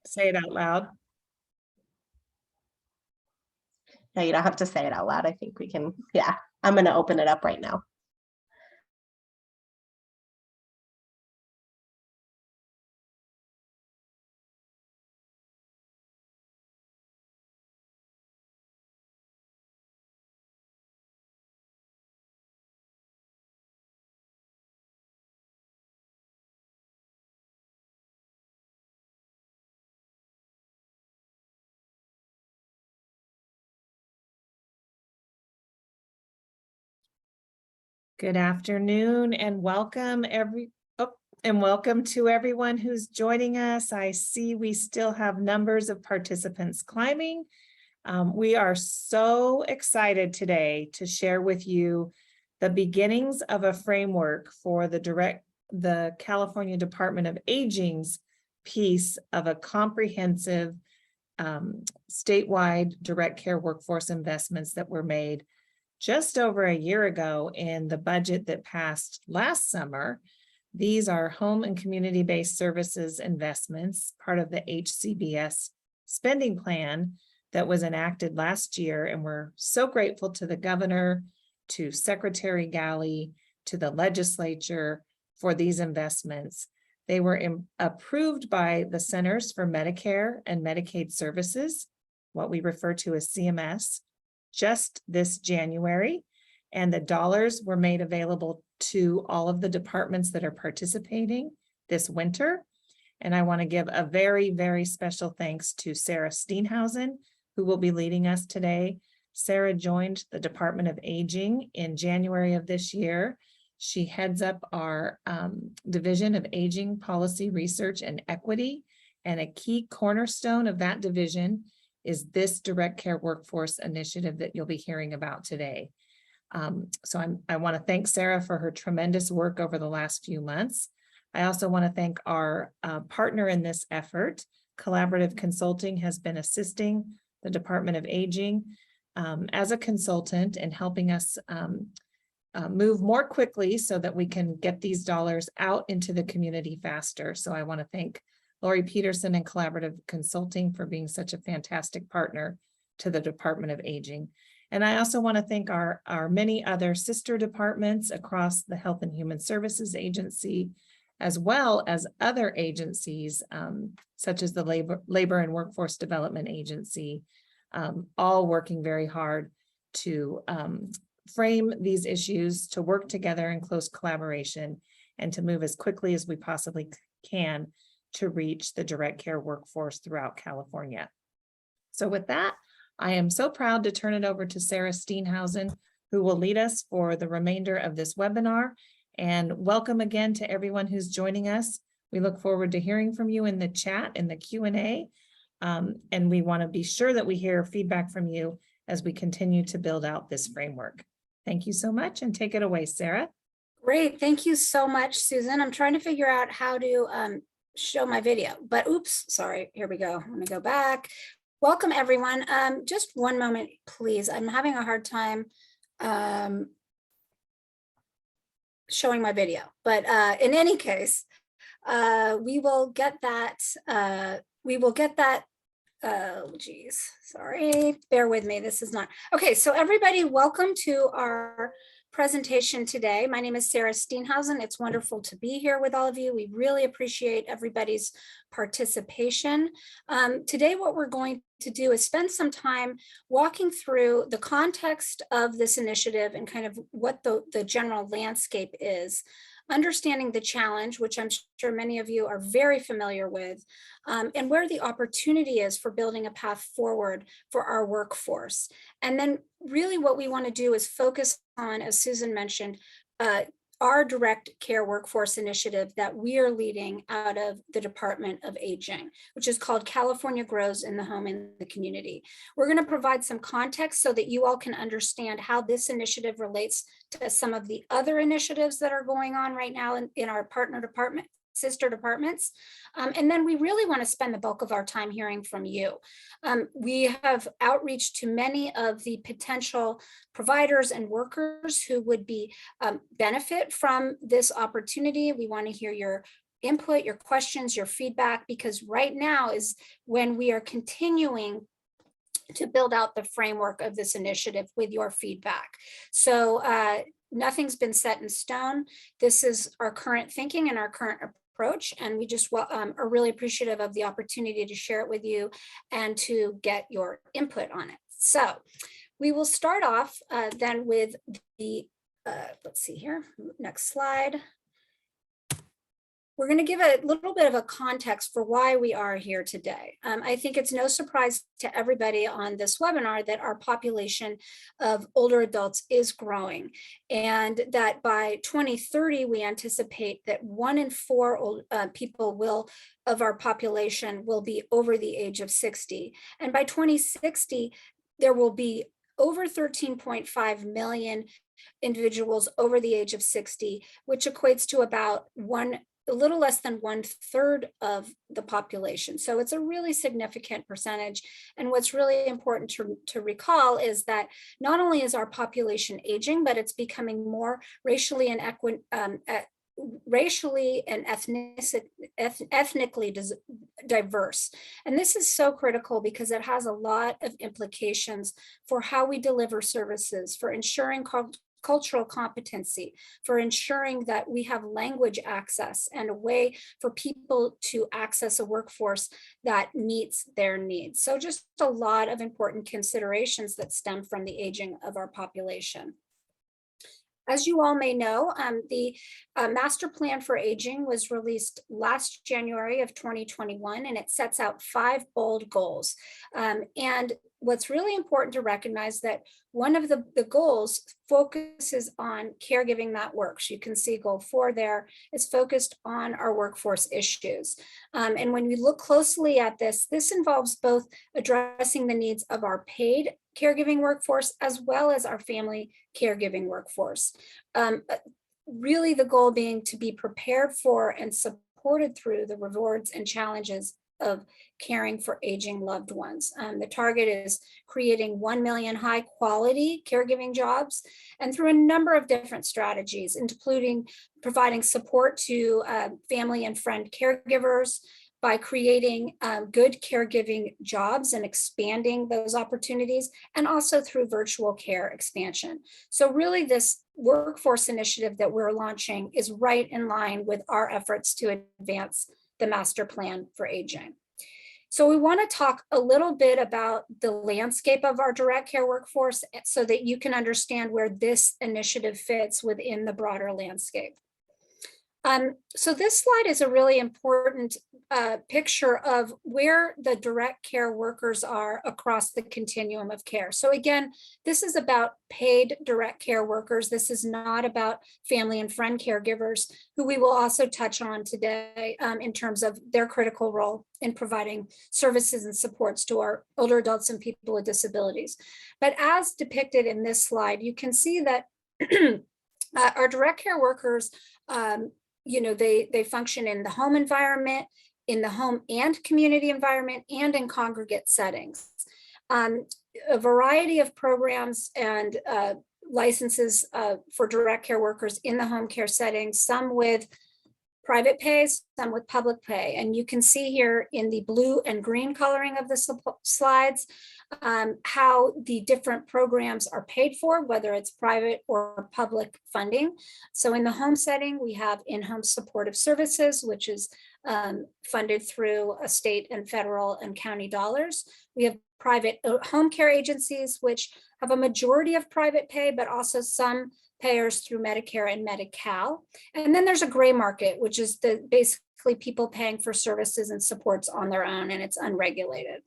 Say it out loud. No, you don't have to say it out loud. I think we can, yeah. I'm going to open it up right now. Good afternoon and welcome welcome to everyone who's joining us. I see we still have numbers of participants climbing. We are so excited today to share with you the beginnings of a framework for the California Department of Aging's piece of a comprehensive statewide direct care workforce investments that were made just over a year ago in the budget that passed last summer. These are home and community-based services investments, part of the HCBS spending plan that was enacted last year. And we're so grateful to the governor, to Secretary Galley, to the legislature for these investments. They were approved by the Centers for Medicare and Medicaid Services, what we refer to as CMS, just this January, and the dollars were made available to all of the departments that are participating this winter. And I want to give a very, very special thanks to Sarah Steenhausen, who will be leading us today. Sarah joined the Department of Aging in January of this year. She heads up our Division of Aging Policy Research and Equity, and a key cornerstone of that division is this direct care workforce initiative that you'll be hearing about today. So I want to thank Sarah for her tremendous work over the last few months. I also want to thank our partner in this effort. Collaborative Consulting has been assisting the Department of Aging as a consultant and helping us move more quickly so that we can get these dollars out into the community faster. So I want to thank Lori Peterson and Collaborative Consulting for being such a fantastic partner to the Department of Aging. And I also want to thank our many other sister departments across the Health and Human Services Agency, as well as other agencies, such as the Labor and Workforce Development Agency, all working very hard to frame these issues, to work together in close collaboration, and to move as quickly as we possibly can to reach the direct care workforce throughout California. So with that, I am so proud to turn it over to Sarah Steenhausen, who will lead us for the remainder of this webinar. And welcome again to everyone who's joining us. We look forward to hearing from you in the chat, in the Q&A. And we want to be sure that we hear feedback from you as we continue to build out this framework. Thank you so much, and take it away, Sarah. Great, thank you so much, Susan. I'm trying to figure out how to show my video, but oops, sorry, here we go. Let me go back. Welcome everyone. Just one moment, please. I'm having a hard time showing my video, but in any case, we will get that. Oh geez, sorry, bear with me. This is not okay. So everybody, welcome to our presentation today. My name is Sarah Steenhausen. It's wonderful to be here with all of you. We really appreciate everybody's participation. Today, what we're going to do is spend some time walking through the context of this initiative and kind of what the general landscape is, understanding the challenge, which I'm sure many of you are very familiar with, and where the opportunity is for building a path forward for our workforce. And then really what we want to do is focus on, as Susan mentioned, our direct care workforce initiative that we are leading out of the Department of Aging, which is called California Grows in the Home and the Community. We're going to provide some context so that you all can understand how this initiative relates to some of the other initiatives that are going on right now in our partner department, sister departments. And then we really want to spend the bulk of our time hearing from you. We have outreach to many of the potential providers and workers who would be benefit from this opportunity. We want to hear your input, your questions, your feedback, because right now is when we are continuing to build out the framework of this initiative with your feedback. So nothing's been set in stone. This is our current thinking and our current approach, and we just are really appreciative of the opportunity to share it with you and to get your input on it. So we will start off then with the, let's see here, next slide. We're going to give a little bit of a context for why we are here today. I think it's no surprise to everybody on this webinar that our population of older adults is growing, and that by 2030, we anticipate that 1 in 4 people of our population will be over the age of 60. And by 2060, there will be over 13.5 million individuals over the age of 60, which equates to about a little less than 1/3 of the population. So it's a really significant percentage. And what's really important to recall is that not only is our population aging, but it's becoming more racially and ethnically diverse. And this is so critical because it has a lot of implications for how we deliver services, for ensuring cultural competency, for ensuring that we have language access and a way for people to access a workforce that meets their needs. So just a lot of important considerations that stem from the aging of our population. As you all may know, the Master Plan for Aging was released last January of 2021, and it sets out 5 bold goals. And what's really important to recognize that one of the goals focuses on caregiving that works. You can see goal 4 there is focused on our workforce issues. And when we look closely at this involves both addressing the needs of our paid caregiving workforce as well as our family caregiving workforce. Really the goal being to be prepared for and supported through the rewards and challenges of caring for aging loved ones. The target is creating 1 million high quality caregiving jobs, and through a number of different strategies, including providing support to family and friend caregivers, by creating good caregiving jobs and expanding those opportunities, and also through virtual care expansion. So really this workforce initiative that we're launching is right in line with our efforts to advance the Master Plan for Aging. So we want to talk a little bit about the landscape of our direct care workforce so that you can understand where this initiative fits within the broader landscape. So this slide is a really important picture of where the direct care workers are across the continuum of care. So again, this is about paid direct care workers. This is not about family and friend caregivers, who we will also touch on today in terms of their critical role in providing services and supports to our older adults and people with disabilities. But as depicted in this slide, you can see that our direct care workers, they function in the home environment, in the home and community environment, and in congregate settings. A variety of programs and licenses for direct care workers in the home care setting, some with private pay, some with public pay. And you can see here in the blue and green coloring of the slides, how the different programs are paid for, whether it's private or public funding. So in the home setting, we have in-home supportive services, which is funded through a state and federal and county dollars. We have private home care agencies, which have a majority of private pay, but also some payers through Medicare and Medi-Cal. And then there's a gray market, which is basically people paying for services and supports on their own, and it's unregulated.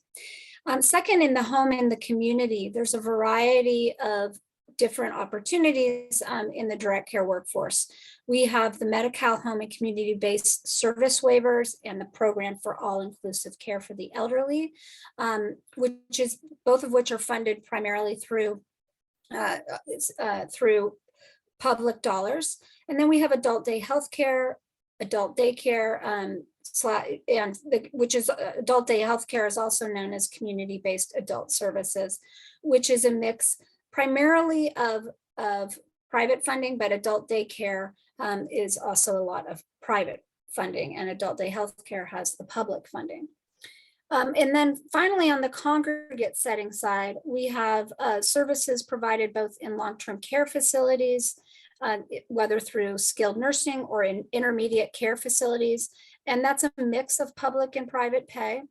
Second, in the home and the community, there's a variety of different opportunities in the direct care workforce. We have the Medi-Cal home and community-based service waivers and the program for all-inclusive care for the elderly, both of which are funded primarily through public dollars. And then we have adult day healthcare, adult daycare, which is adult day healthcare is also known as community-based adult services, which is a mix primarily of private funding, but adult daycare is also a lot of private funding, and adult day healthcare has the public funding. And then finally, on the congregate setting side, we have services provided both in long-term care facilities, whether through skilled nursing or in intermediate care facilities. And that's a mix of public and private pay.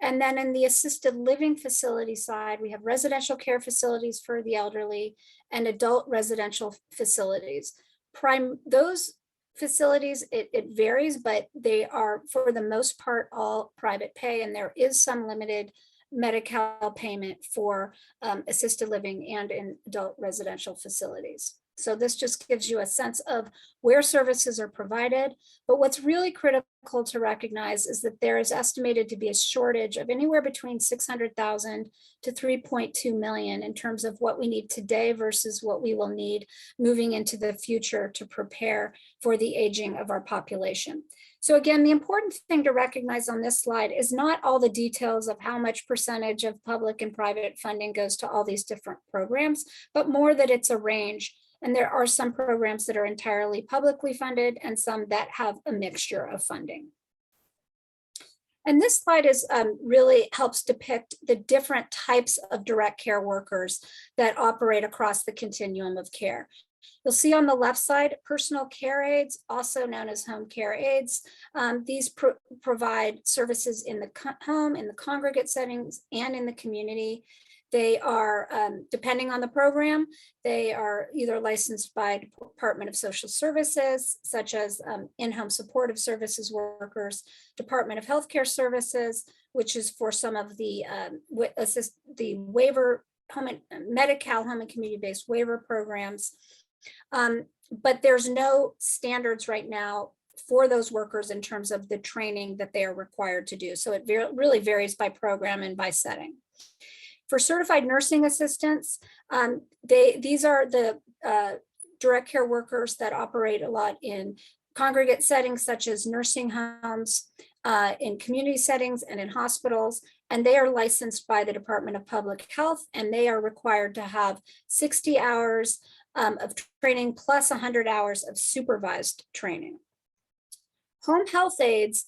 And then in the assisted living facility side, we have residential care facilities for the elderly and adult residential facilities. Those facilities, it varies, but they are for the most part all private pay, and there is some limited Medi-Cal payment for assisted living and in adult residential facilities. So this just gives you a sense of where services are provided. But what's really critical to recognize is that there is estimated to be a shortage of anywhere between 600,000 to 3.2 million in terms of what we need today versus what we will need moving into the future to prepare for the aging of our population. So again, the important thing to recognize on this slide is not all the details of how much percentage of public and private funding goes to all these different programs, but more that it's a range. And there are some programs that are entirely publicly funded and some that have a mixture of funding. And this slide is really helps depict the different types of direct care workers that operate across the continuum of care. You'll see on the left side, personal care aides, also known as home care aides. These provide services in the home, in the congregate settings, and in the community. They are, depending on the program, they are either licensed by Department of Social Services, such as in-home supportive services workers, Department of Healthcare Services, which is for some of the waiver, Medi-Cal home and community-based waiver programs. But there's no standards right now for those workers in terms of the training that they are required to do. So it really varies by program and by setting. For certified nursing assistants, these are the direct care workers that operate a lot in congregate settings, such as nursing homes, in community settings and in hospitals, and they are licensed by the Department of Public Health, and they are required to have 60 hours of training plus 100 hours of supervised training. Home health aides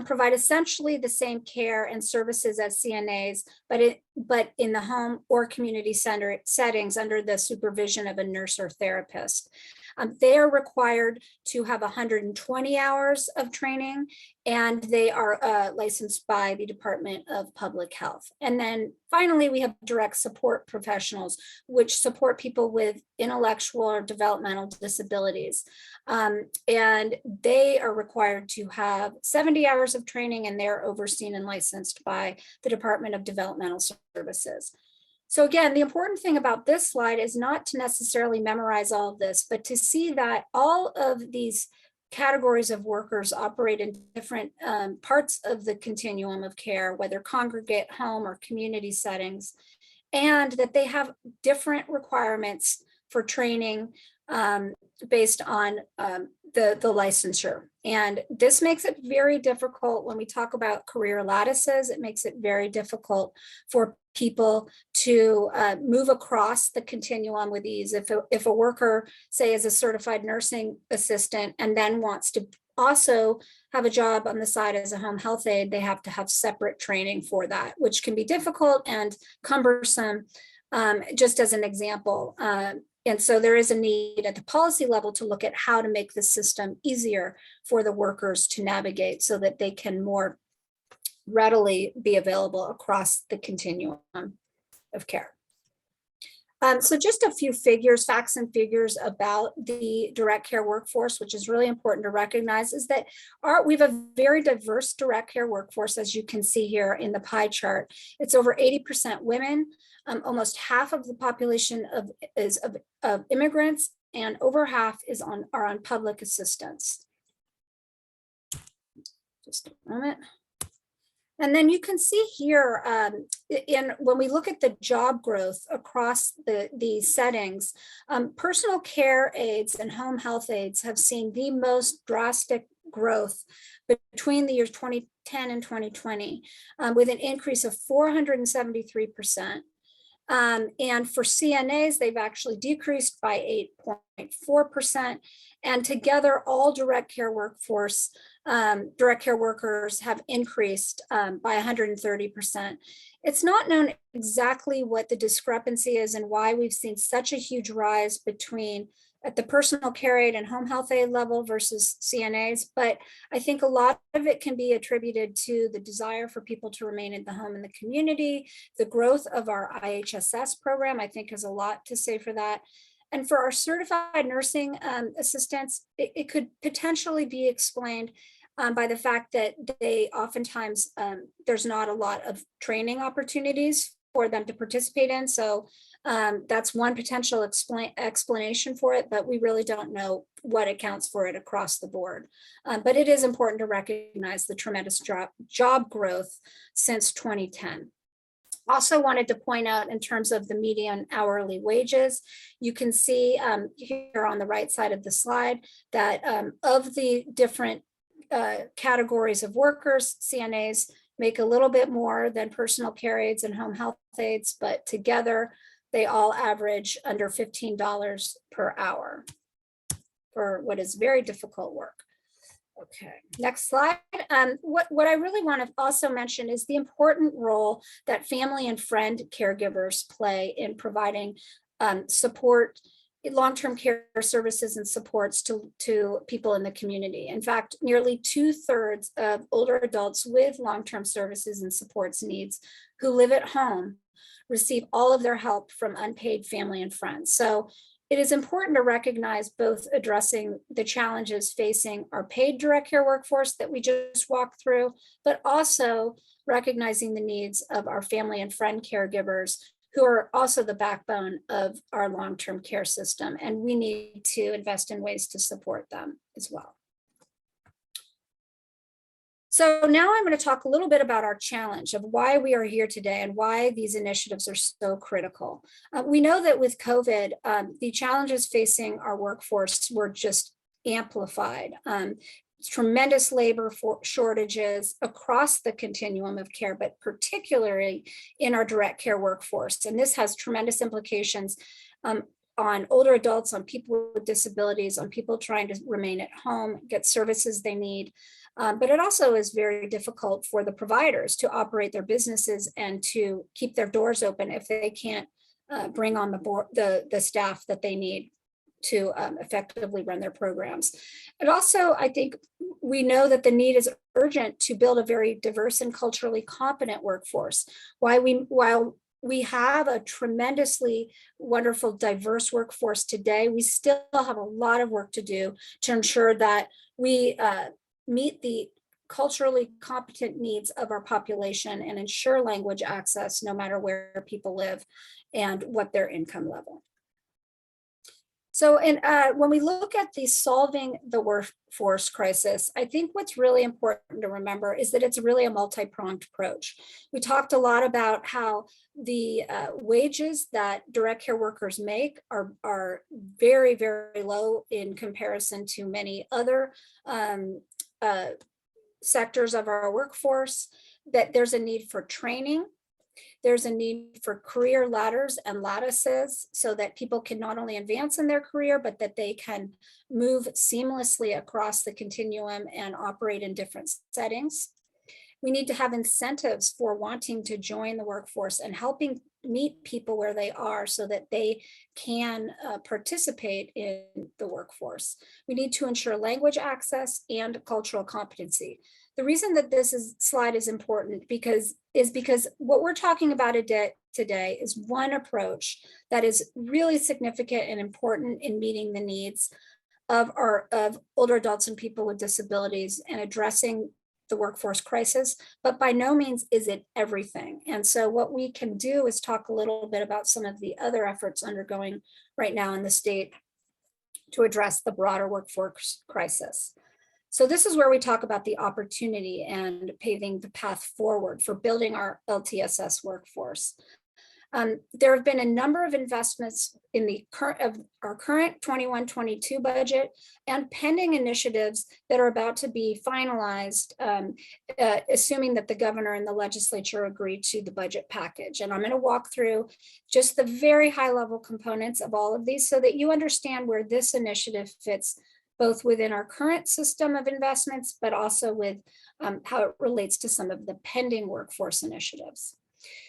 provide essentially the same care and services as CNAs, but in the home or community center settings under the supervision of a nurse or therapist. They are required to have 120 hours of training, and they are licensed by the Department of Public Health. And then finally, we have direct support professionals, which support people with intellectual or developmental disabilities. And they are required to have 70 hours of training, and they're overseen and licensed by the Department of Developmental Services. So again, the important thing about this slide is not to necessarily memorize all of this, but to see that all of these categories of workers operate in different parts of the continuum of care, whether congregate, home, or community settings, and that they have different requirements for training based on the licensure. And this makes it very difficult when we talk about career lattices. It makes it very difficult for people to move across the continuum with ease. If a worker, say, is a certified nursing assistant and then wants to also have a job on the side as a home health aide, they have to have separate training for that, which can be difficult and cumbersome, just as an example. And so there is a need at the policy level to look at how to make the system easier for the workers to navigate so that they can more readily be available across the continuum of care. So just a few figures, facts and figures about the direct care workforce, which is really important to recognize, is that we have a very diverse direct care workforce, as you can see here in the pie chart. It's over 80% women. Almost half of the population is of immigrants, and over half are on public assistance. Just a moment. And then you can see here, when we look at the job growth across these settings, personal care aides and home health aides have seen the most drastic growth between the years 2010 and 2020, with an increase of 473%. And for CNAs, they've actually decreased by 8.4%. And together, all direct care workers have increased by 130%. It's not known exactly what the discrepancy is and why we've seen such a huge rise between at the personal care aid and home health aid level versus CNAs, but I think a lot of it can be attributed to the desire for people to remain in the home and the community. The growth of our IHSS program, I think, has a lot to say for that. And for our certified nursing assistants, it could potentially be explained by the fact that they oftentimes, there's not a lot of training opportunities for them to participate in. So that's one potential explanation for it, but we really don't know what accounts for it across the board. But it is important to recognize the tremendous job growth since 2010. Also wanted to point out in terms of the median hourly wages, you can see here on the right side of the slide that of the different categories of workers, CNAs make a little bit more than personal care aides and home health aides, but together they all average under $15 per hour for what is very difficult work. Okay, next slide. What I really want to also mention is the important role that family and friend caregivers play in providing support, long-term care services and supports to people in the community. In fact, nearly 2/3 of older adults with long-term services and supports needs who live at home receive all of their help from unpaid family and friends. So it is important to recognize both addressing the challenges facing our paid direct care workforce that we just walked through, but also recognizing the needs of our family and friend caregivers who are also the backbone of our long-term care system. And we need to invest in ways to support them as well. So now I'm going to talk a little bit about our challenge of why we are here today and why these initiatives are so critical. We know that with COVID, the challenges facing our workforce were just amplified. Tremendous labor shortages across the continuum of care, but particularly in our direct care workforce. And this has tremendous implications on older adults, on people with disabilities, on people trying to remain at home, get services they need. But it also is very difficult for the providers to operate their businesses and to keep their doors open if they can't bring on the staff that they need to effectively run their programs. And also, I think we know that the need is urgent to build a very diverse and culturally competent workforce. While we have a tremendously wonderful, diverse workforce today, we still have a lot of work to do to ensure that we meet the culturally competent needs of our population and ensure language access no matter where people live and what their income level. So, when we look at the solving the workforce crisis, I think what's really important to remember is that it's really a multi-pronged approach. We talked a lot about how the wages that direct care workers make are very, very low in comparison to many other sectors of our workforce, that there's a need for training. There's a need for career ladders and lattices so that people can not only advance in their career, but that they can move seamlessly across the continuum and operate in different settings. We need to have incentives for wanting to join the workforce and helping meet people where they are so that they can participate in the workforce. We need to ensure language access and cultural competency. The reason that slide is important is because what we're talking about today is one approach that is really significant and important in meeting the needs of older adults and people with disabilities and addressing the workforce crisis, but by no means is it everything. And so what we can do is talk a little bit about some of the other efforts undergoing right now in the state to address the broader workforce crisis. So this is where we talk about the opportunity and paving the path forward for building our LTSS workforce. There have been a number of investments in the our current 21-22 budget and pending initiatives that are about to be finalized, assuming that the governor and the legislature agree to the budget package. And I'm going to walk through just the very high level components of all of these so that you understand where this initiative fits both within our current system of investments, but also with how it relates to some of the pending workforce initiatives.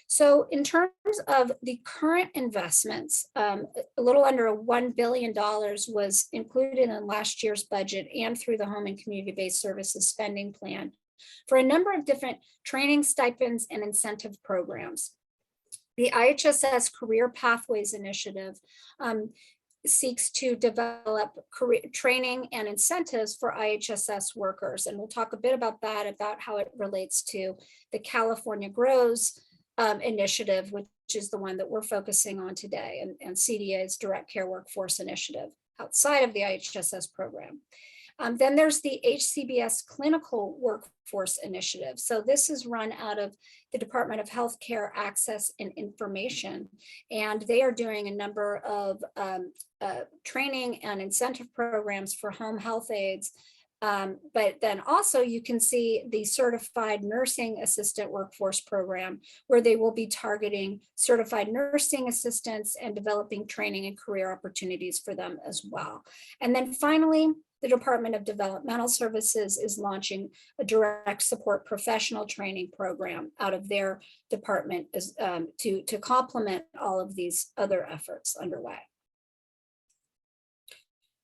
So in terms of the current investments, a little under $1 billion was included in last year's budget and through the Home and Community-Based Services Spending Plan for a number of different training, stipends, and incentive programs. The IHSS Career Pathways Initiative seeks to develop career training and incentives for IHSS workers. And we'll talk a bit about that, about how it relates to the California Grows initiative, which is the one that we're focusing on today, and CDA's Direct Care Workforce Initiative outside of the IHSS program. Then there's the HCBS Clinical Workforce Initiative. So this is run out of the Department of Healthcare Access and Information, and they are doing a number of training and incentive programs for home health aides. But then also you can see the Certified Nursing Assistant Workforce Program, where they will be targeting certified nursing assistants and developing training and career opportunities for them as well. And then finally, the Department of Developmental Services is launching a direct support professional training program out of their department to complement all of these other efforts underway.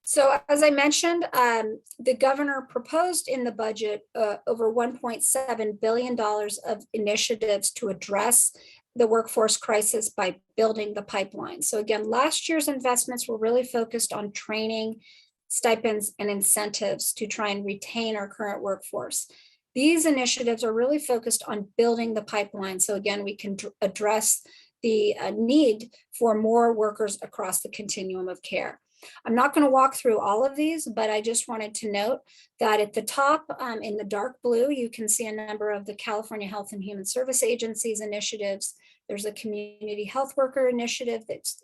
So as I mentioned, the governor proposed in the budget over $1.7 billion of initiatives to address the workforce crisis by building the pipeline. So again, last year's investments were really focused on training, stipends, and incentives to try and retain our current workforce. These initiatives are really focused on building the pipeline. So again, we can address the need for more workers across the continuum of care. I'm not going to walk through all of these, but I just wanted to note that at the top in the dark blue, you can see a number of the California Health and Human Service Agency's initiatives. There's a community health worker initiative that's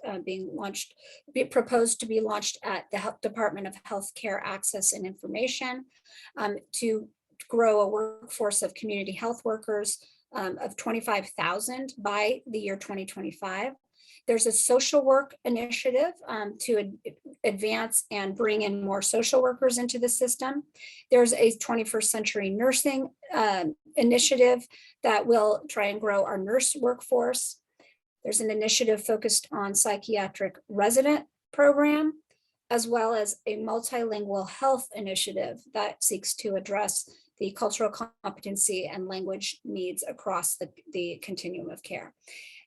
proposed to be launched at the Department of Healthcare Access and Information to grow a workforce of community health workers of 25,000 by the year 2025. There's a social work initiative to advance and bring in more social workers into the system. There's a 21st century nursing initiative that will try and grow our nurse workforce. There's an initiative focused on psychiatric resident program, as well as a multilingual health initiative that seeks to address the cultural competency and language needs across the continuum of care.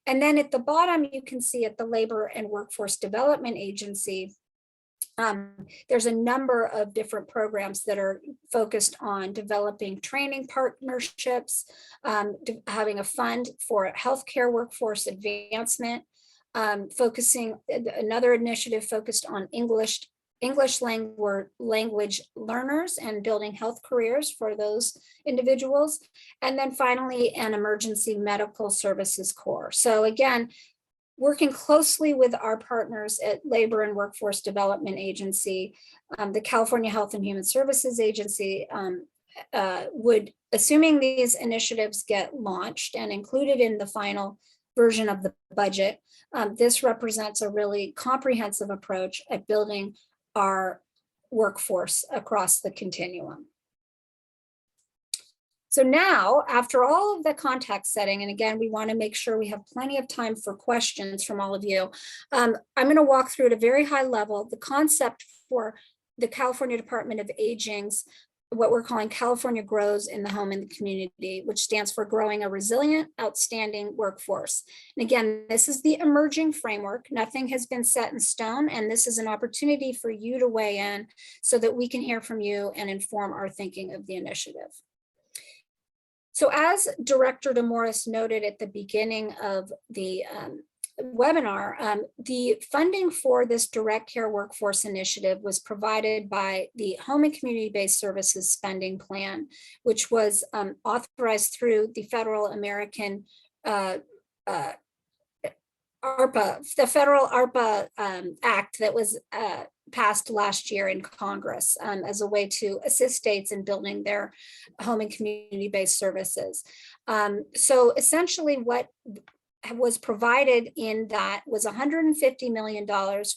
And then at the bottom, you can see at the Labor and Workforce Development Agency, there's a number of different programs that are focused on developing training partnerships, having a fund for healthcare workforce advancement, another initiative focused on English language learners and building health careers for those individuals. And then finally, an emergency medical services corps. So again, working closely with our partners at Labor and Workforce Development Agency, the California Health and Human Services Agency assuming these initiatives get launched and included in the final version of the budget, this represents a really comprehensive approach at building our workforce across the continuum. So now, after all of the context setting, and again, we want to make sure we have plenty of time for questions from all of you, I'm going to walk through at a very high level the concept for the California Department of Aging's what we're calling California Grows in the Home and the Community, which stands for Growing a Resilient, Outstanding Workforce. And again, this is the emerging framework. Nothing has been set in stone, and this is an opportunity for you to weigh in so that we can hear from you and inform our thinking of the initiative. So as Director DeMorris noted at the beginning of the webinar, the funding for this Direct Care Workforce Initiative was provided by the Home and Community-Based Services Spending Plan, which was authorized through the Federal American ARPA, the federal ARPA Act that was passed last year in Congress as a way to assist states in building their home and community-based services. So essentially what was provided in that was $150 million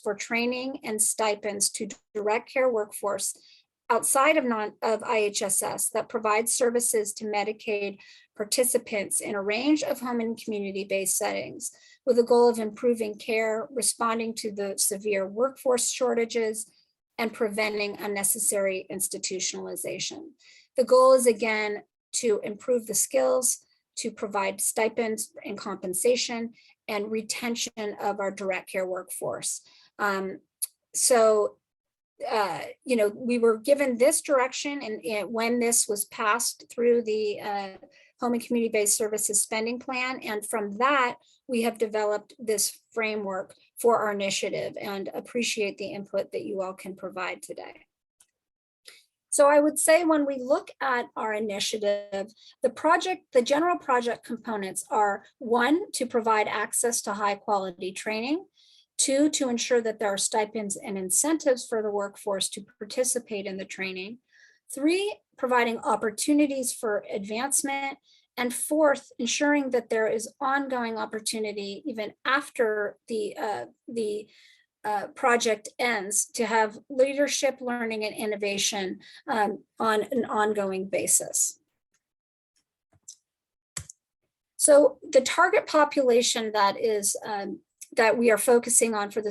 for training and stipends to direct care workforce outside of IHSS that provides services to Medicaid participants in a range of home and community-based settings, with the goal of improving care, responding to the severe workforce shortages, and preventing unnecessary institutionalization. The goal is, again, to improve the skills, to provide stipends and compensation and retention of our direct care workforce. We were given this direction and when this was passed through the Home and Community-Based Services Spending Plan. And from that, we have developed this framework for our initiative and appreciate the input that you all can provide today. So I would say when we look at our initiative, the general project components are: 1, to provide access to high quality training; 2, to ensure that there are stipends and incentives for the workforce to participate in the training; 3, providing opportunities for advancement; and 4th, ensuring that there is ongoing opportunity even after the project ends to have leadership, learning, and innovation on an ongoing basis. So the target population that is that we are focusing on for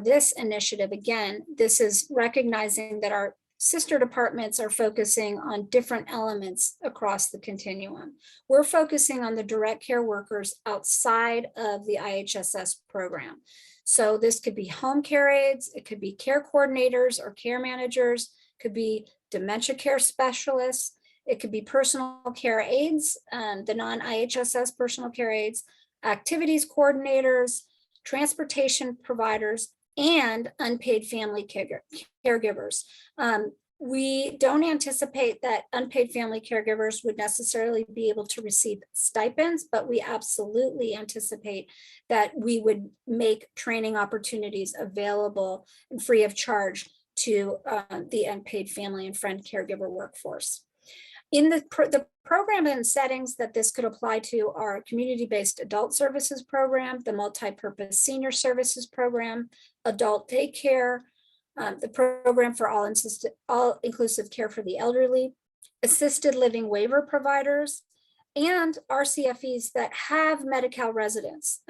this initiative, again, this is recognizing that our sister departments are focusing on different elements across the continuum. We're focusing on the direct care workers outside of the IHSS program. So this could be home care aides, it could be care coordinators or care managers, could be dementia care specialists, it could be personal care aides, the non-IHSS personal care aides, activities coordinators, transportation providers, and unpaid family caregivers. We don't anticipate that unpaid family caregivers would necessarily be able to receive stipends, but we absolutely anticipate that we would make training opportunities available and free of charge to the unpaid family and friend caregiver workforce. In the program and settings that this could apply to are community-based adult services program, the multi-purpose senior services program, adult daycare, the program for all inclusive care for the elderly, assisted living waiver providers, and RCFEs that have Medi-Cal residents.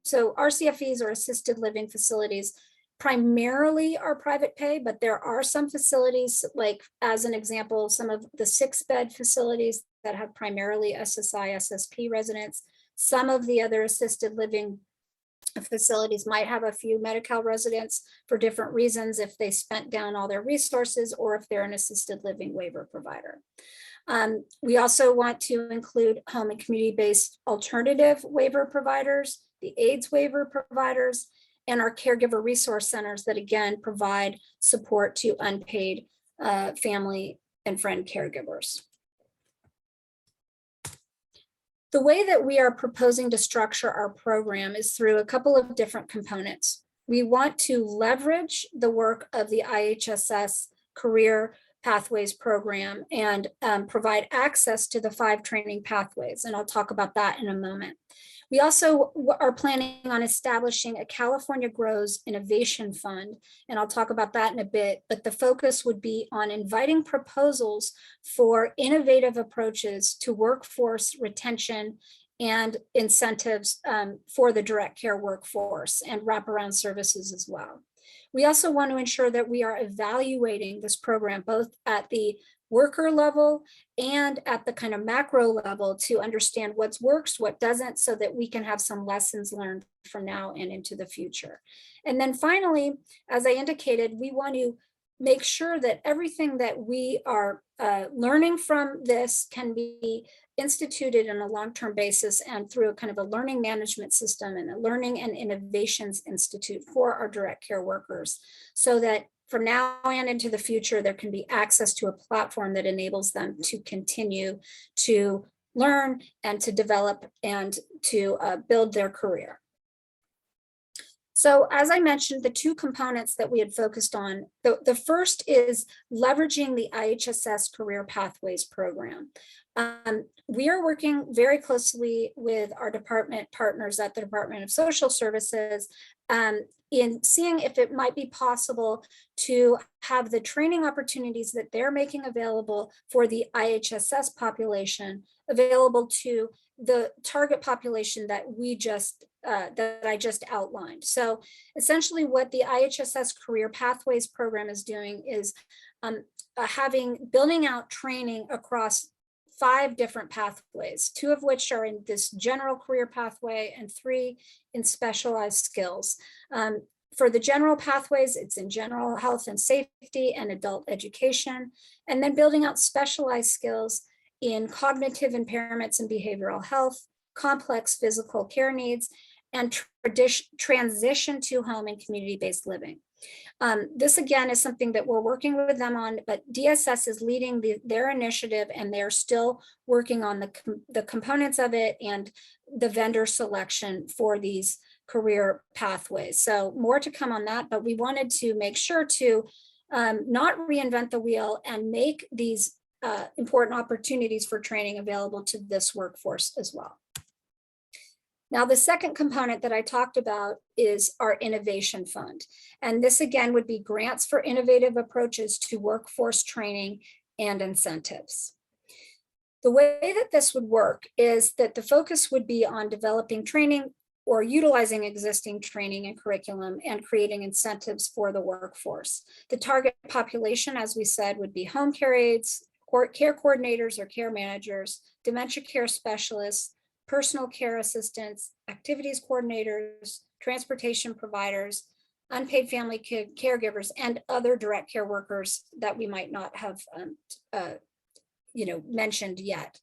So RCFEs or assisted living facilities primarily are private pay, but there are some facilities, like as an example, some of the 6-bed facilities that have primarily SSI, SSP residents. Some of the other assisted living facilities might have a few Medi-Cal residents for different reasons, if they spent down all their resources or if they're an assisted living waiver provider. We also want to include home and community-based alternative waiver providers, the AIDS waiver providers, and our caregiver resource centers that again provide support to unpaid family and friend caregivers. The way that we are proposing to structure our program is through a couple of different components. We want to leverage the work of the IHSS Career Pathways program and provide access to the 5 training pathways, and I'll talk about that in a moment. We also are planning on establishing a California Grows Innovation Fund, and I'll talk about that in a bit, but the focus would be on inviting proposals for innovative approaches to workforce retention and incentives for the direct care workforce and wraparound services as well. We also want to ensure that we are evaluating this program both at the worker level and at the kind of macro level to understand what works, what doesn't, so that we can have some lessons learned from now and into the future. And then finally, as I indicated, we want to make sure that everything that we are learning from this can be instituted on a long-term basis and through a kind of a learning management system and a learning and innovations institute for our direct care workers, so that from now and into the future, there can be access to a platform that enables them to continue to learn and to develop and to build their career. So as I mentioned, the two components that we had focused on, the first is leveraging the IHSS Career Pathways Program. We are working very closely with our department partners at the Department of Social Services in seeing if it might be possible to have the training opportunities that they're making available for the IHSS population available to the target population that I just outlined. So essentially what the IHSS Career Pathways Program is doing is building out training across 5 different pathways, 2 of which are in this general career pathway and 3 in specialized skills. For the general pathways, it's in general health and safety and adult education, and then building out specialized skills in cognitive impairments and behavioral health, complex physical care needs, and transition to home and community-based living. This again is something that we're working with them on, but DSS is leading their initiative, and they're still working on the components of it and the vendor selection for these career pathways. So more to come on that, but we wanted to make sure to not reinvent the wheel and make these important opportunities for training available to this workforce as well. Now, the second component that I talked about is our innovation fund. And this again would be grants for innovative approaches to workforce training and incentives. The way that this would work is that the focus would be on developing training or utilizing existing training and curriculum and creating incentives for the workforce. The target population, as we said, would be home care aides, care coordinators or care managers, dementia care specialists, personal care assistants, activities coordinators, transportation providers, unpaid family caregivers, and other direct care workers that we might not have mentioned yet.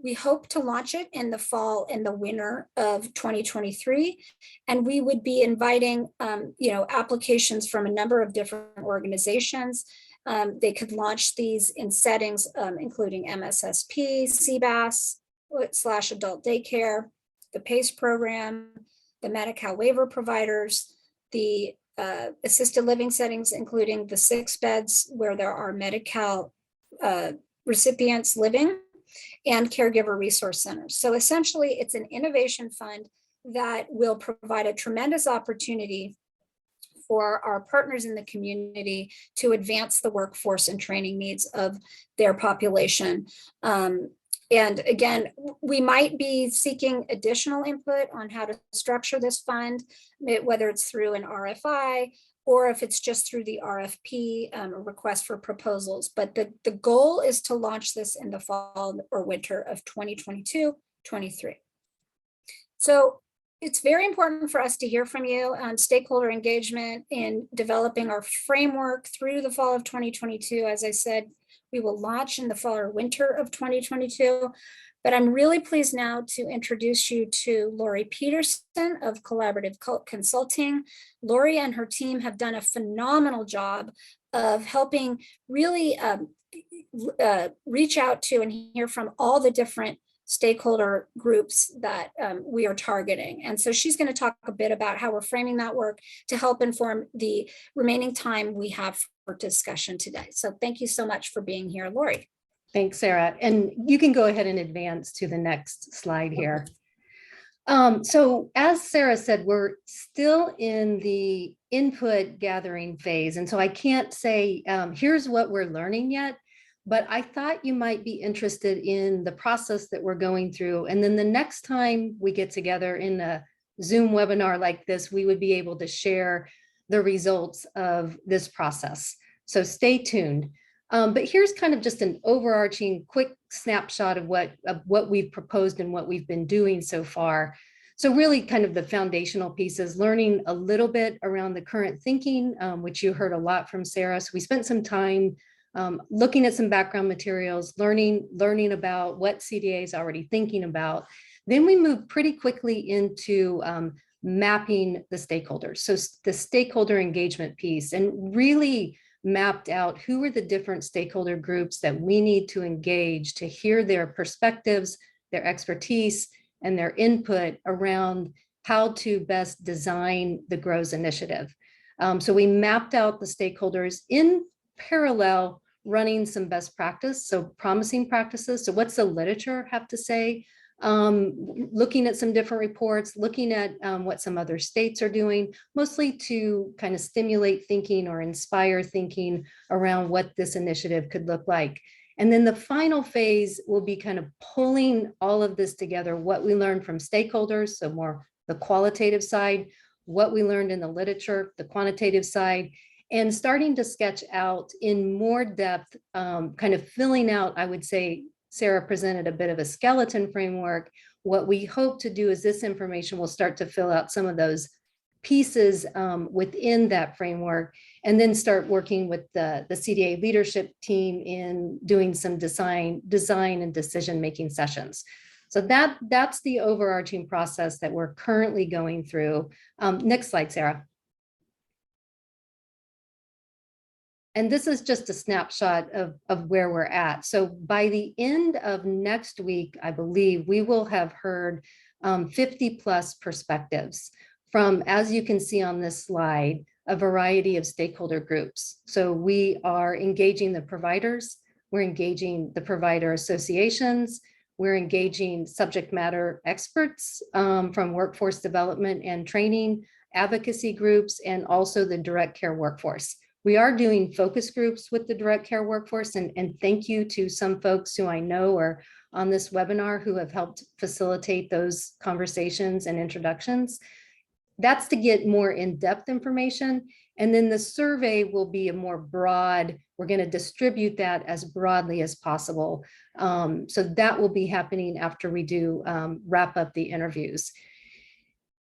We hope to launch it in the fall and the winter of 2023, and we would be inviting applications from a number of different organizations. They could launch these in settings including MSSP, CBAS, /adult daycare, the PACE program, the Medi-Cal waiver providers, the assisted living settings, including the 6 beds where there are Medi-Cal recipients living, and caregiver resource centers. So essentially, it's an innovation fund that will provide a tremendous opportunity for our partners in the community to advance the workforce and training needs of their population. And again, we might be seeking additional input on how to structure this fund, whether it's through an RFI or if it's just through the RFP, request for proposals. But the goal is to launch this in the fall or winter of 2022-23. So it's very important for us to hear from you on stakeholder engagement in developing our framework through the fall of 2022. As I said, we will launch in the fall or winter of 2022. But I'm really pleased now to introduce you to Lori Peterson of Collaborative Consulting. Lori and her team have done a phenomenal job of helping really reach out to and hear from all the different stakeholder groups that we are targeting. And so she's going to talk a bit about how we're framing that work to help inform the remaining time we have for discussion today. So thank you so much for being here, Lori. Thanks, Sarah. And you can go ahead and advance to the next slide here. So as Sarah said, we're still in the input gathering phase. And so I can't say, here's what we're learning yet, but I thought you might be interested in the process that we're going through. And then the next time we get together in a Zoom webinar like this, we would be able to share the results of this process. So stay tuned. But here's kind of just an overarching quick snapshot of what we've proposed and what we've been doing so far. So really kind of the foundational pieces, learning a little bit around the current thinking, which you heard a lot from Sarah. So we spent some time looking at some background materials, learning about what CDA is already thinking about. Then we moved pretty quickly into mapping the stakeholders. So the stakeholder engagement piece, and really mapped out who are the different stakeholder groups that we need to engage to hear their perspectives, their expertise, and their input around how to best design the GROWS initiative. So we mapped out the stakeholders in parallel, running some best practice, so promising practices. So what's the literature have to say? Looking at some different reports, looking at what some other states are doing, mostly to kind of stimulate thinking or inspire thinking around what this initiative could look like. And then the final phase will be kind of pulling all of this together, what we learned from stakeholders, so more the qualitative side, what we learned in the literature, the quantitative side, and starting to sketch out in more depth, kind of filling out, I would say, Sarah presented a bit of a skeleton framework. What we hope to do is this information will start to fill out some of those pieces within that framework, and then start working with the CDA leadership team in doing some design and decision-making sessions. So that's the overarching process that we're currently going through. Next slide, Sarah. And this is just a snapshot of where we're at. So by the end of next week, I believe we will have heard 50 plus perspectives from, as you can see on this slide, a variety of stakeholder groups. So we are engaging the providers, we're engaging the provider associations, we're engaging subject matter experts from workforce development and training, advocacy groups, and also the direct care workforce. We are doing focus groups with the direct care workforce, and thank you to some folks who I know are on this webinar who have helped facilitate those conversations and introductions. That's to get more in-depth information. And then the survey will be a more broad, we're going to distribute that as broadly as possible. So that will be happening after we do wrap up the interviews.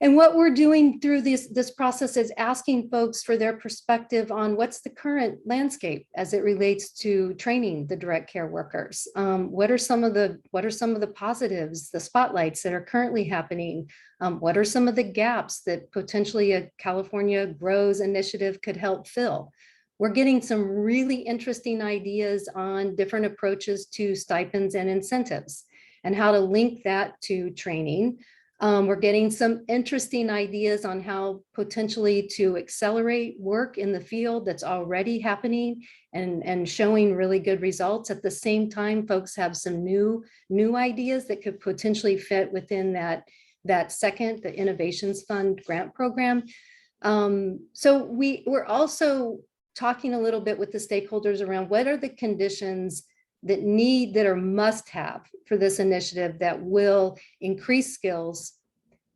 And what we're doing through this process is asking folks for their perspective on what's the current landscape as it relates to training the direct care workers. What are some of the positives, the spotlights that are currently happening? What are some of the gaps that potentially a California GROWS initiative could help fill? We're getting some really interesting ideas on different approaches to stipends and incentives and how to link that to training. We're getting some interesting ideas on how potentially to accelerate work in the field that's already happening and showing really good results. At the same time, folks have some new ideas that could potentially fit within that second, the Innovations Fund grant program. So we're also talking a little bit with the stakeholders around what are the conditions that are must-have for this initiative that will increase skills,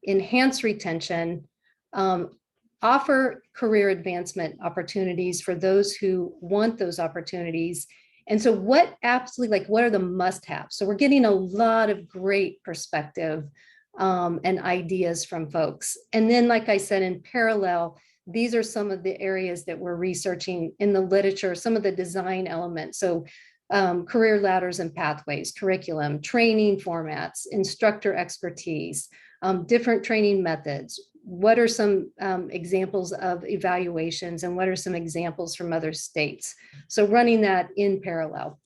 enhance retention, offer career advancement opportunities for those who want those opportunities. And so what are the must-haves? So we're getting a lot of great perspective and ideas from folks. And then, like I said, in parallel, these are some of the areas that we're researching in the literature, some of the design elements. So career ladders and pathways, curriculum, training formats, instructor expertise, different training methods. What are some examples of evaluations and what are some examples from other states? So running that in parallel.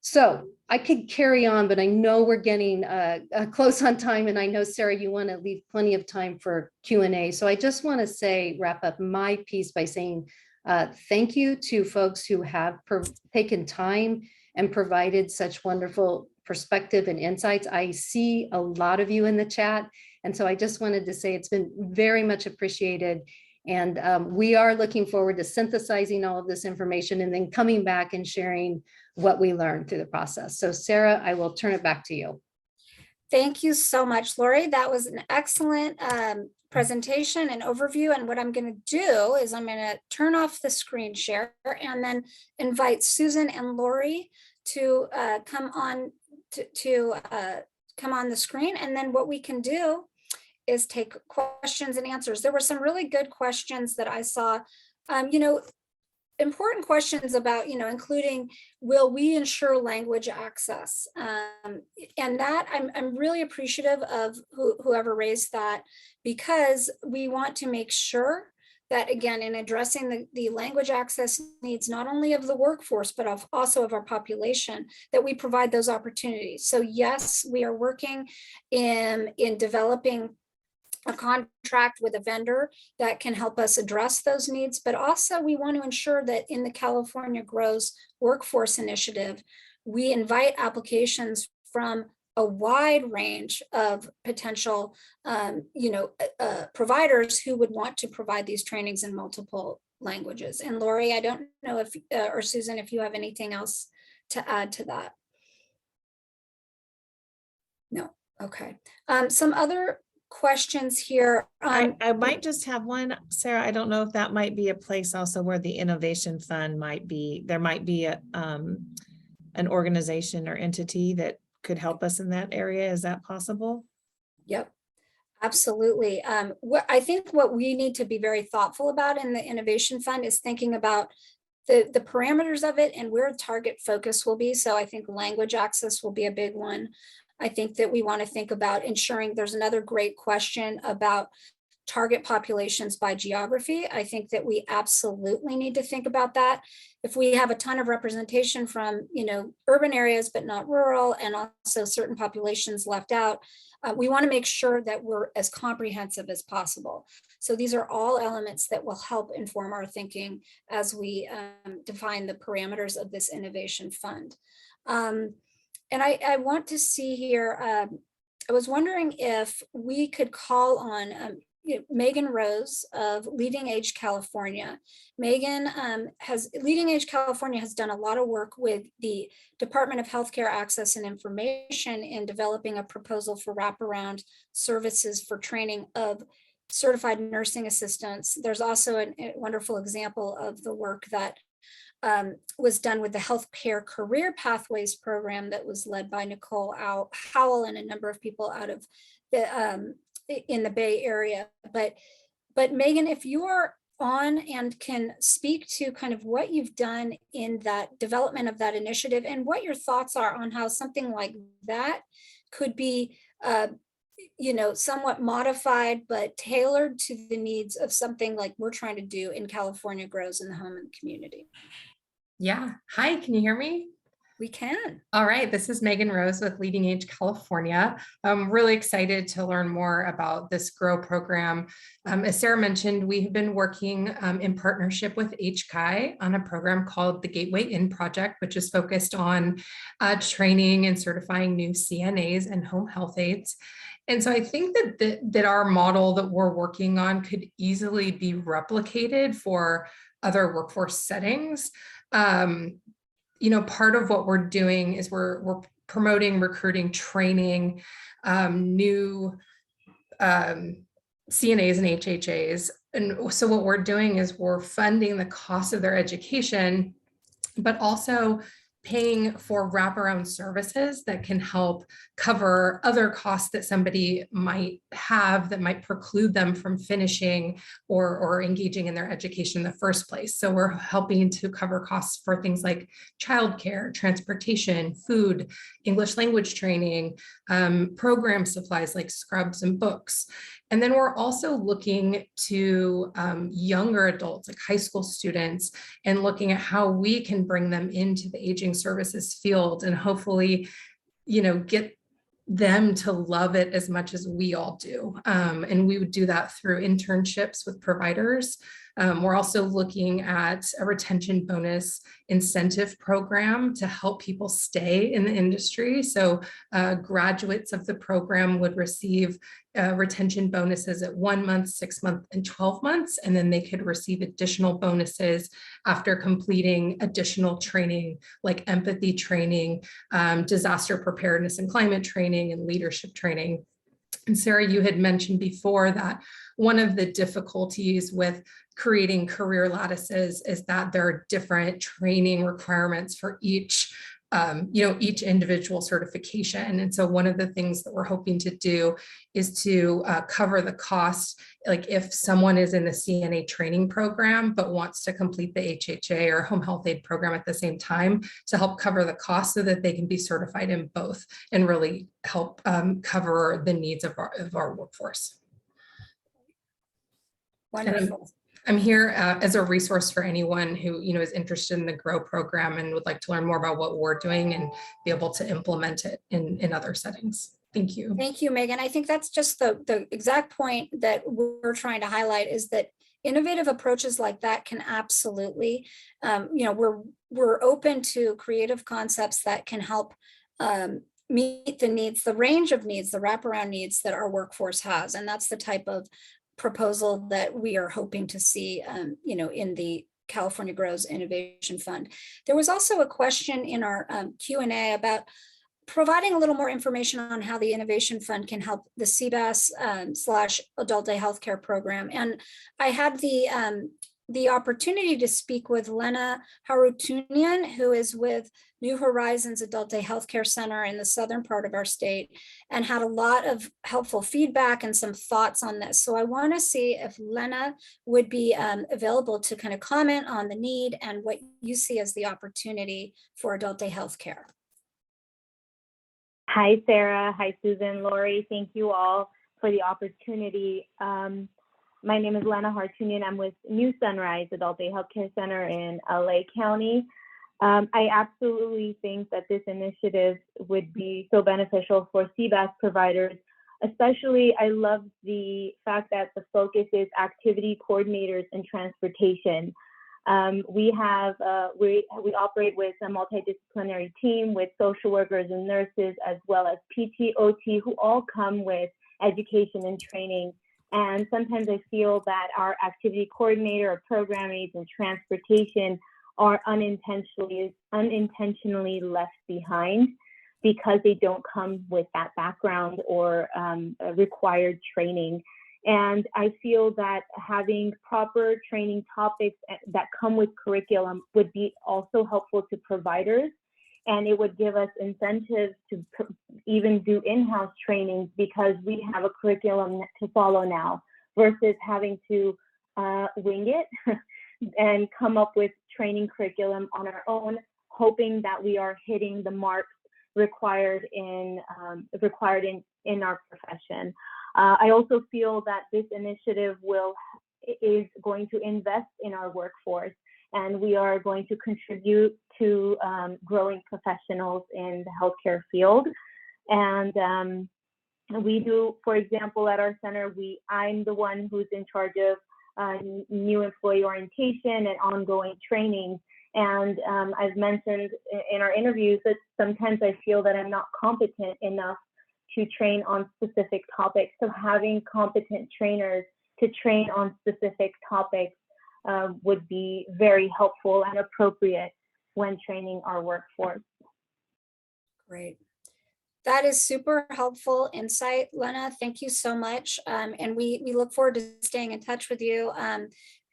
So I could carry on, but I know we're getting close on time, and I know, Sarah, you want to leave plenty of time for Q&A. So I just want to wrap up my piece by saying thank you to folks who have taken time and provided such wonderful perspective and insights. I see a lot of you in the chat. And so I just wanted to say it's been very much appreciated. And we are looking forward to synthesizing all of this information and then coming back and sharing what we learned through the process. So Sarah, I will turn it back to you. Thank you so much, Lori. That was an excellent presentation and overview. And what I'm going to do is I'm going to turn off the screen share and then invite Susan and Lori to come on come on the screen. And then what we can do is take questions and answers. There were some really good questions that I saw, important questions about, including, will we ensure language access? And that I'm really appreciative of whoever raised that, because we want to make sure that, again, in addressing the language access needs, not only of the workforce, but also of our population, that we provide those opportunities. So yes, we are working in developing a contract with a vendor that can help us address those needs, but also we want to ensure that in the California Grows Workforce Initiative, we invite applications from a wide range of potential, providers who would want to provide these trainings in multiple languages. And Lori, I don't know if, or Susan, if you have anything else to add to that. No, okay. Some other questions here. I might just have one, Sarah. I don't know if that might be a place also where the Innovation Fund might be, there might be an organization or entity that could help us in that area. Is that possible? Yep, absolutely. I think what we need to be very thoughtful about in the Innovation Fund is thinking about the parameters of it and where target focus will be. So I think language access will be a big one. I think that we want to think about ensuring, there's another great question about target populations by geography. I think that we absolutely need to think about that. If we have a ton of representation from, urban areas, but not rural, and also certain populations left out, we want to make sure that we're as comprehensive as possible. So these are all elements that will help inform our thinking as we define the parameters of this Innovation Fund. And I want to see here, I was wondering if we could call on Megan Rose of Leading Age California. Megan Leading Age California has done a lot of work with the Department of Healthcare Access and Information in developing a proposal for wraparound services for training of certified nursing assistants. There's also a wonderful example of the work that was done with the Healthcare Career Pathways program that was led by Nicole Howell and a number of people out of the in the Bay Area. But Megan, if you are on and can speak to kind of what you've done in that development of that initiative and what your thoughts are on how something like that could be somewhat modified but tailored to the needs of something like we're trying to do in California Grows in the home and community. Yeah. Hi, can you hear me? We can. All right. This is Megan Rose with Leading Age California. I'm really excited to learn more about this GROW program. As Sarah mentioned, we have been working in partnership with HCI on a program called the Gateway In Project, which is focused on training and certifying new CNAs and home health aides. And so I think that our model that we're working on could easily be replicated for other workforce settings. Part of what we're doing is we're promoting, recruiting, training new CNAs and HHAs. And so what we're doing is we're funding the cost of their education, but also paying for wraparound services that can help cover other costs that somebody might have that might preclude them from finishing or engaging in their education in the first place. So we're helping to cover costs for things like childcare, transportation, food, English language training, program supplies like scrubs and books. And then we're also looking to younger adults, like high school students, and looking at how we can bring them into the aging services field and hopefully, get them to love it as much as we all do. And we would do that through internships with providers. We're also looking at a retention bonus incentive program to help people stay in the industry. So graduates of the program would receive retention bonuses at 1 month, 6 months, and 12 months. And then they could receive additional bonuses after completing additional training like empathy training, disaster preparedness and climate training, and leadership training. And Sarah, you had mentioned before that one of the difficulties with creating career lattices is that there are different training requirements for each individual certification. And so one of the things that we're hoping to do is to cover the cost. Like if someone is in the CNA training program, but wants to complete the HHA or home health aide program at the same time, to help cover the cost so that they can be certified in both and really help cover the needs of our workforce. Wonderful. I'm here as a resource for anyone who is interested in the GROW program and would like to learn more about what we're doing and be able to implement it in other settings. Thank you. Thank you, Megan. I think that's just the exact point that we're trying to highlight, is that innovative approaches like that can absolutely, we're open to creative concepts that can help meet the needs, the range of needs, the wraparound needs that our workforce has. And that's the type of proposal that we are hoping to see, in the California Grows Innovation Fund. There was also a question in our Q&A about providing a little more information on how the Innovation Fund can help the CBAS / Adult Day Healthcare Program. And I had the opportunity to speak with Lena Harutunian, who is with New Horizons Adult Day Healthcare Center in the southern part of our state, and had a lot of helpful feedback and some thoughts on this. So I want to see if Lena would be available to kind of comment on the need and what you see as the opportunity for adult day healthcare. Hi, Sarah. Hi, Susan, Lori. Thank you all for the opportunity. My name is Lena Hartunian. I'm with New Sunrise Adult Day Healthcare Center in LA County. I absolutely think that this initiative would be so beneficial for CBAS providers. Especially, I love the fact that the focus is activity coordinators and transportation. We operate with a multidisciplinary team with social workers and nurses, as well as PT, OT, who all come with education and training. And sometimes I feel that our activity coordinator or program aides and transportation are unintentionally left behind because they don't come with that background or required training. And I feel that having proper training topics that come with curriculum would be also helpful to providers. And it would give us incentives to even do in-house trainings because we have a curriculum to follow now versus having to wing it and come up with training curriculum on our own, hoping that we are hitting the marks required in our profession. I also feel that this initiative is going to invest in our workforce, and we are going to contribute to growing professionals in the healthcare field. And we do, for example, at our center, I'm the one who's in charge of new employee orientation and ongoing training. And I've mentioned in our interviews that sometimes I feel that I'm not competent enough to train on specific topics. So having competent trainers to train on specific topics would be very helpful and appropriate when training our workforce. Great. That is super helpful insight, Lena. Thank you so much. And we look forward to staying in touch with you.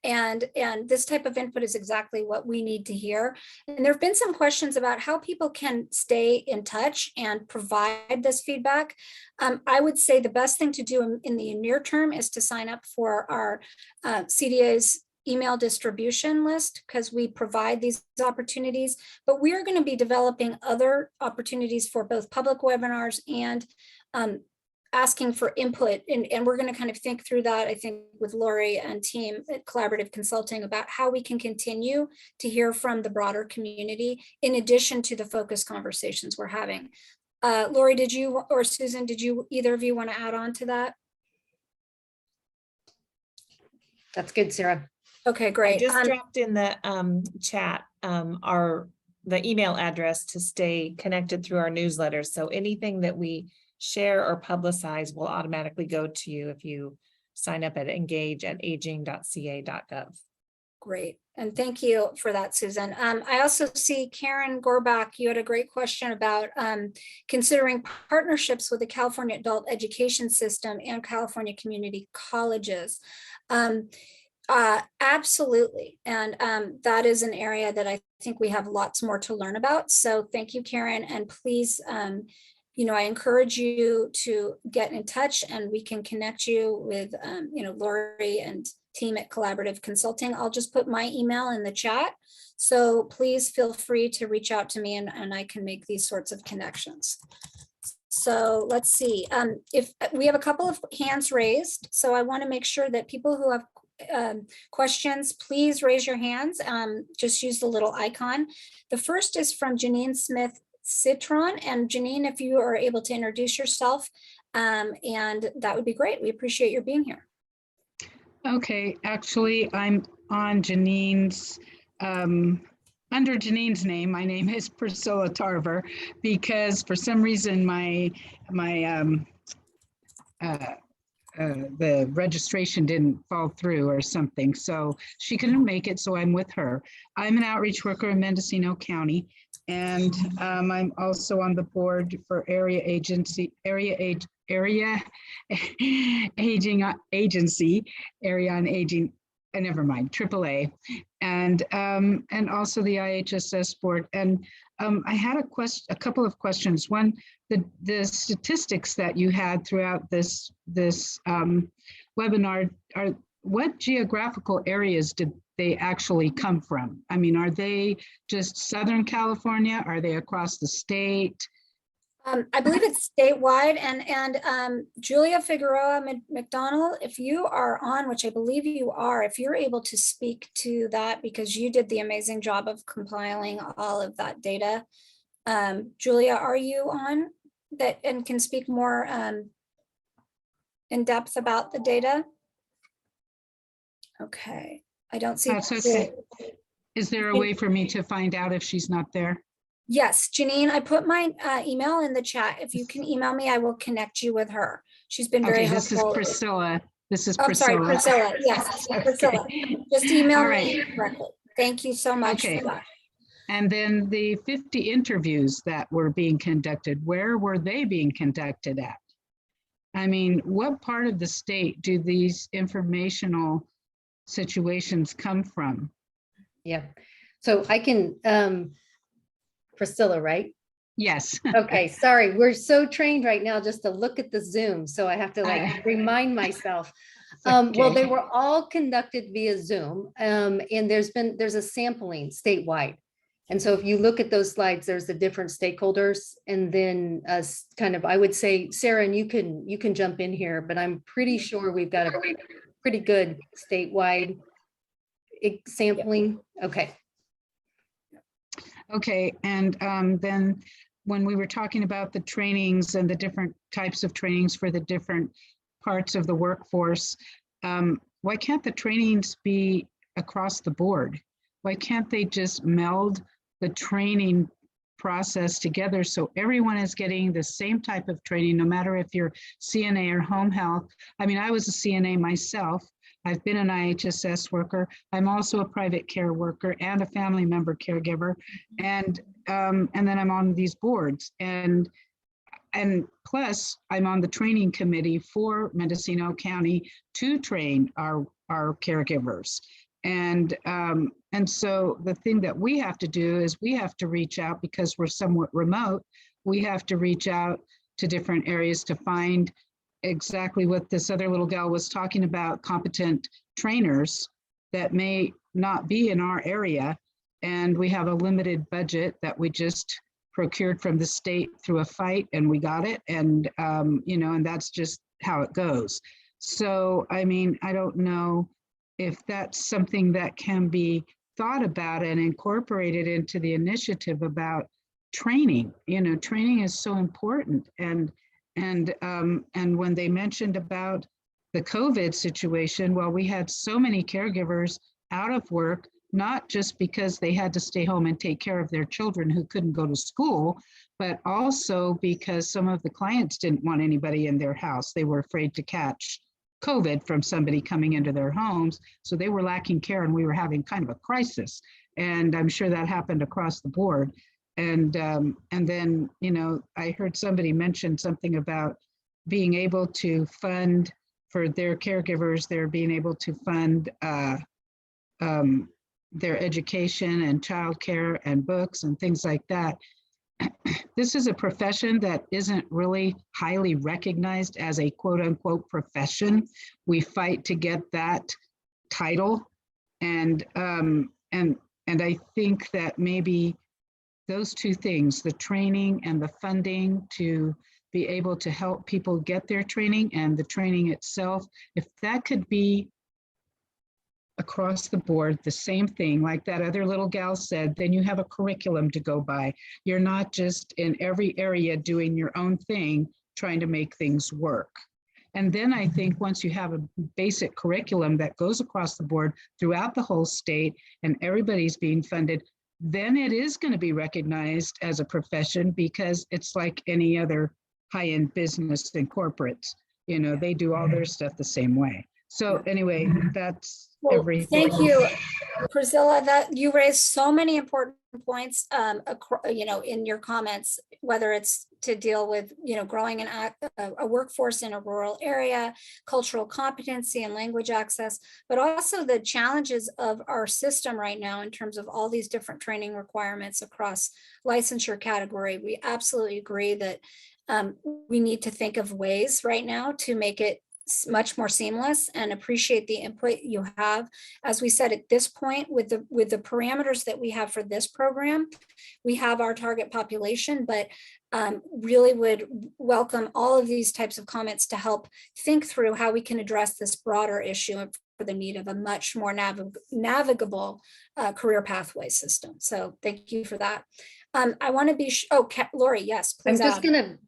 And this type of input is exactly what we need to hear. And there have been some questions about how people can stay in touch and provide this feedback. I would say the best thing to do in the near term is to sign up for our CDA's email distribution list, because we provide these opportunities, but we are going to be developing other opportunities for both public webinars and asking for input. And we're going to kind of think through that, I think, with Lori and team at Collaborative Consulting about how we can continue to hear from the broader community in addition to the focused conversations we're having. Lori, did you, or Susan, either of you want to add on to that? That's good, Sarah. Okay, great. I just dropped in the chat the email address to stay connected through our newsletters. So anything that we share or publicize will automatically go to you if you sign up at engage@aging.ca.gov. Great. And thank you for that, Susan. I also see Karen Gorbach, you had a great question about considering partnerships with the California Adult Education System and California Community Colleges. Absolutely. And that is an area that I think we have lots more to learn about. So thank you, Karen. And please, I encourage you to get in touch and we can connect you with, Lori and team at Collaborative Consulting. I'll just put my email in the chat. So please feel free to reach out to me and I can make these sorts of connections. So let's see if we have a couple of hands raised. So I want to make sure that people who have questions, please raise your hands. Just use the little icon. The first is from Janine Smith Citron. And Janine, if you are able to introduce yourself, and that would be great. We appreciate your being here. Okay, actually, I'm on Janine's, under Janine's name. My name is Priscilla Tarver, because for some reason the registration didn't fall through or something. So she couldn't make it, so I'm with her. I'm an outreach worker in Mendocino County, and I'm also on the board for area aging agency, area on aging, never mind, AAA, and also the IHSS board. And I had a couple of questions. One, the statistics that you had throughout this webinar, what geographical areas did they actually come from? I mean, are they just Southern California? Are they across the state? I believe it's statewide, and Julia Figueroa McDonald, if you are on, which I believe you are, if you're able to speak to that, because you did the amazing job of compiling all of that data. Julia, are you on that and can speak more in depth about the data? Okay, I don't see. That's okay. Is there a way for me to find out if she's not there? Yes, Janine, I put my email in the chat. If you can email me, I will connect you with her. She's been very helpful. This is Priscilla. This is Oh, Priscilla. sorry, Priscilla. Yes, Okay. Priscilla. Just email All me right. directly. Thank you so much Okay. for that. And then the 50 interviews that were being conducted, where were they being conducted at? I mean, what part of the state do these informational situations come from? Yeah. So I can, Priscilla, right? Yes. Okay, sorry. We're so trained right now just to look at the Zoom. So I have to like remind myself. Well, they were all conducted via Zoom. And there's a sampling statewide. And so if you look at those slides, there's the different stakeholders, and then kind of, I would say, Sarah, and you can jump in here, but I'm pretty sure we've got a pretty good statewide sampling. Okay. Okay, and then when we were talking about the trainings and the different types of trainings for the different parts of the workforce, why can't the trainings be across the board? Why can't they just meld the training process together so everyone is getting the same type of training, no matter if you're CNA or home health? I mean, I was a CNA myself. I've been an IHSS worker. I'm also a private care worker and a family member caregiver. And then I'm on these boards. And plus I'm on the training committee for Mendocino County to train our caregivers. And so the thing that we have to do is we have to reach out, because we're somewhat remote, we have to reach out to different areas to find exactly what this other little gal was talking about, competent trainers that may not be in our area. And we have a limited budget that we just procured from the state through a fight, and we got it. And, and that's just how it goes. So, I mean, I don't know if that's something that can be thought about and incorporated into the initiative about training. Training is so important. And when they mentioned about the COVID situation, well, we had so many caregivers out of work, not just because they had to stay home and take care of their children who couldn't go to school, but also because some of the clients didn't want anybody in their house. They were afraid to catch COVID from somebody coming into their homes. So they were lacking care, and we were having kind of a crisis. And I'm sure that happened across the board. And then, I heard somebody mention something about being able to fund for their caregivers, they're being able to fund their education and childcare and books and things like that. This is a profession that isn't really highly recognized as a quote unquote profession. We fight to get that title. And I think that maybe those two things, the training and the funding to be able to help people get their training, and the training itself, if that could be across the board, the same thing, like that other little gal said, then you have a curriculum to go by. You're not just in every area doing your own thing, trying to make things work. And then I think once you have a basic curriculum that goes across the board throughout the whole state and everybody's being funded, then it is going to be recognized as a profession, because it's like any other high-end business and corporates. You know, they do all their stuff the same way. So anyway, that's Well, everything. thank you, Priscilla, that you raised so many important points, you know, in your comments, whether it's to deal with, you know, growing a workforce in a rural area, cultural competency and language access, but also the challenges of our system right now in terms of all these different training requirements across licensure category. We absolutely agree that we need to think of ways right now to make it much more seamless, and appreciate the input you have. As we said, at this point, with the parameters that we have for this program, we have our target population, but really would welcome all of these types of comments to help think through how we can address this broader issue for the need of a much more navigable career pathway system. So thank you for that. I want to be, Lori, yes, please.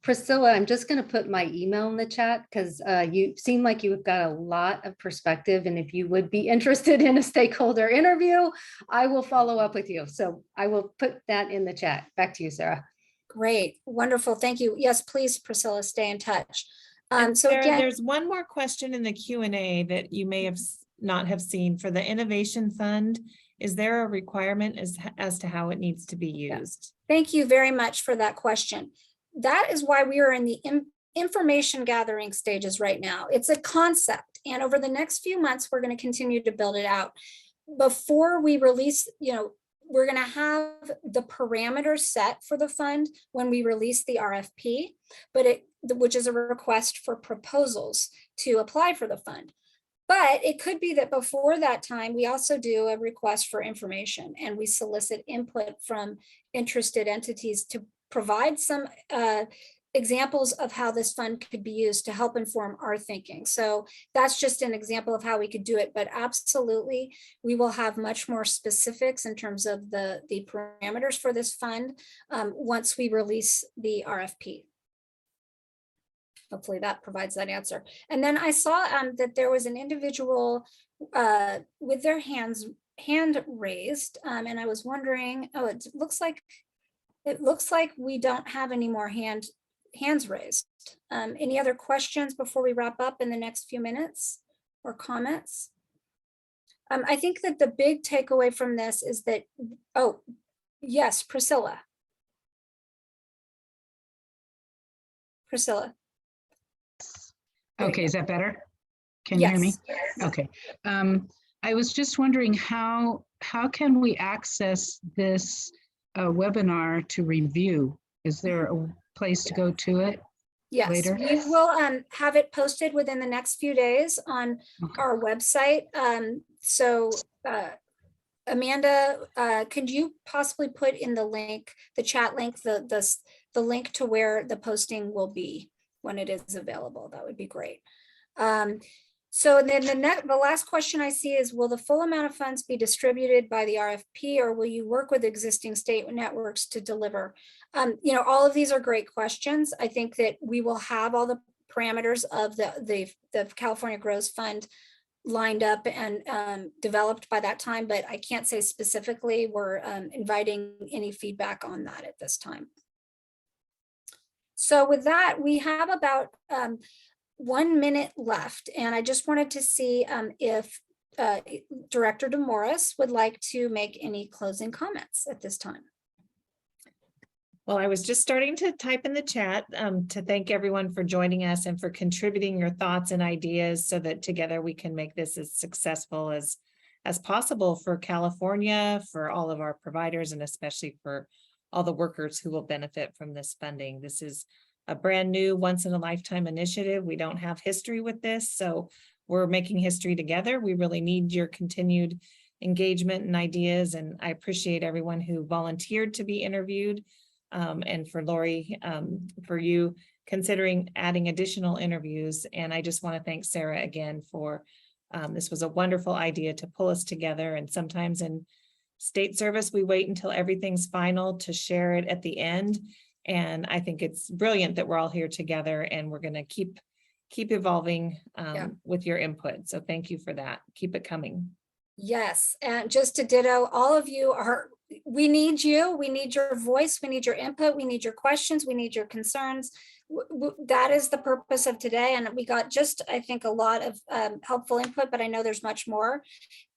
Priscilla, I'm just gonna put my email in the chat, because you seem like you've got a lot of perspective, and if you would be interested in a stakeholder interview, I will follow up with you. So I will put that in the chat. Back to you, Sarah. Great, wonderful, thank you. Yes, please, Priscilla, stay in touch. And So Sarah, again, there's one more question in the Q&A that you may have not have seen for the Innovation Fund. Is there a requirement as to how it needs to be used? thank you very much for that question. That is why we are in the information gathering stages right now. It's a concept, and over the next few months, we're going to continue to build it out. Before we release, you know, we're going to have the parameters set for the fund when we release the RFP, which is a request for proposals to apply for the fund. But it could be that before that time, we also do a request for information, and we solicit input from interested entities to provide some examples of how this fund could be used to help inform our thinking. So that's just an example of how we could do it, but absolutely, we will have much more specifics in terms of the parameters for this fund once we release the RFP. Hopefully that provides that answer. And then I saw that there was an individual with their hand raised, and I was wondering, oh, it looks like we don't have any more hands raised. Any other questions before we wrap up in the next few minutes, or comments? I think that the big takeaway from this is that, oh, yes, Priscilla. Priscilla. Okay, is that better? Can you hear me? Yes. Okay. I was just wondering how can we access this webinar to review? Is there a place to go to it? Yes, later? we will have it posted within the next few days on our website. So Amanda, could you possibly put in the link, the chat link, the link to where the posting will be when it is available? That would be great. So then the last question I see is, will the full amount of funds be distributed by the RFP, or will you work with existing state networks to deliver? You know, all of these are great questions. I think that we will have all the parameters of the California Grows Fund lined up and developed by that time, but I can't say specifically. We're inviting any feedback on that at this time. So with that, we have about 1 minute left, and I just wanted to see if Director DeMorris would like to make any closing comments at this time. Well, I was just starting to type in the chat to thank everyone for joining us and for contributing your thoughts and ideas so that together we can make this as successful as possible for California, for all of our providers, and especially for all the workers who will benefit from this funding. This is a brand new once in a lifetime initiative. We don't have history with this, so we're making history together. We really need your continued engagement and ideas, and I appreciate everyone who volunteered to be interviewed. And for Lori, for you considering adding additional interviews. And I just want to thank Sarah again for This was a wonderful idea to pull us together, and sometimes in state service, we wait until everything's final to share it at the end. And I think it's brilliant that we're all here together, and we're going to keep evolving with your input. So thank you for that. Keep it coming. Yes, and just to ditto, all of you are, we need you, we need your voice, we need your input, we need your questions, we need your concerns. That is the purpose of today. And we got just, I think, a lot of helpful input, but I know there's much more.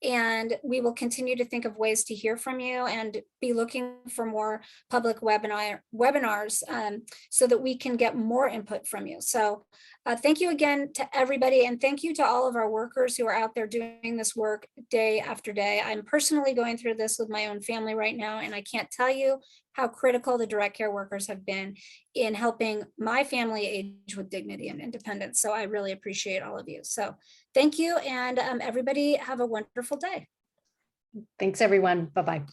And we will continue to think of ways to hear from you and be looking for more public webinars so that we can get more input from you. So thank you again to everybody. And thank you to all of our workers who are out there doing this work day after day. I'm personally going through this with my own family right now, and I can't tell you how critical the direct care workers have been in helping my family age with dignity and independence. So I really appreciate all of you. So thank you, and everybody have a wonderful day. Thanks, everyone. Bye-bye.